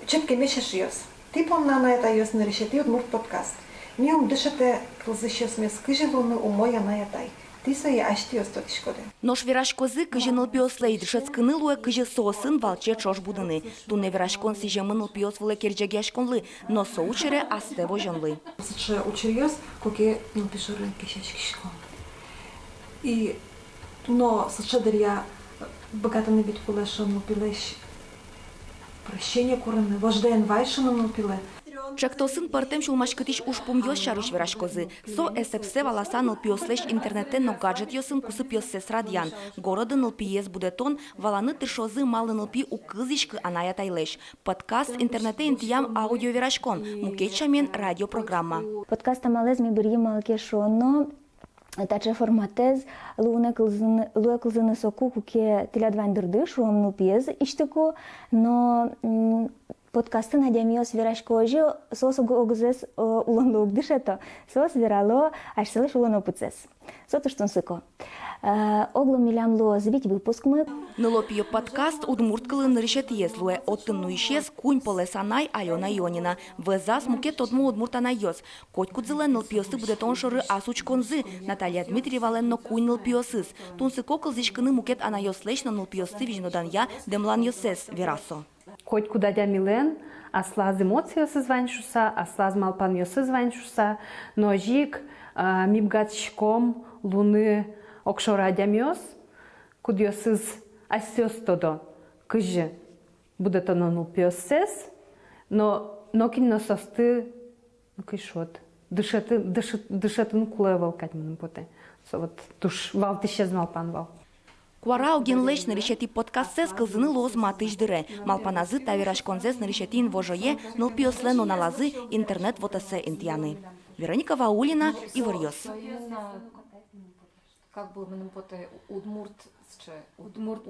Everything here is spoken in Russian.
чепки мешаш йос. Ти помна на это йос нарешети Удмурт подкаст. Миум дышате кылзышес мес кыжелуны умоя на ятай. Ти са я ашти йос тотишкоде. Нош вирашкозы кыженыл пиослей дышецкынылуе кыже сосын валче чош будыны. Туне вирашкон сижемыныл пиос выле керджегешконлы, но соучере астево жонлы. Саче учерьез, коке напишурен кишечкишкон. И но саче деря богато не бить полешон напилеш прощение курыны, вожден вайшаном напиле. Чектосын партем шулмашкытиш ушпум йос шарыш вирашкозы. Со эсепсе валасаныл пиослеш интернеттен но гаджет йосын кусы пиоссес радиан. Городыныл пиес будетон валаны тыршозы малыныл пи укызишкы аная тайлеш. Подкаст интернетте интиям аудио вирашкон. Мукетчамен радиопрограмма. Подкаста малез ми бери малке шонно. Таче форматез луне кылзыны соку куке тилядвайн дырдыш уамну пиез иштеку, но подкасты надямиос вирашкожи сос огзес улондо угдышето, сос вирало ашселеш улоно пуцес. Сотуштун сыко. Огло милямло звить выпуск мы. Нылопио подкаст удмурткалы наришет езлуе оттынну ишез кунь полесанай Алена Ионина. Везас мукет одму удмуртана йоз. Коть кудзылен нылпиосы будетон шоры асучконзы. Наталья Дмитриева ленно кунь нылпиосыз. Тунсы кокол зишкыны мукет ана йослеш на нылпиосы вижнодан я демлан йосес вирасо. Хоть куда дямилен, аслаз эмоциясы званшуса, аслаз малпаньосы званшуса, но жик мибгатшком луны окшора дямиос, кудьосыз асьос тодо, кыжы будет оно пиосес, но нокин нососты кишот, дышатын кулевал катьман поте, со вот туш вал тисчез малпан вал. Куарау генлеш наришети подкастсес кылзыны лоз матыш дыре. Малпаназы тавирашконзес наришетин вожое нылпиослено налазы интернет вотесе интияны. Вероника Ваулина и Варьос. Как бы мы поте удмурт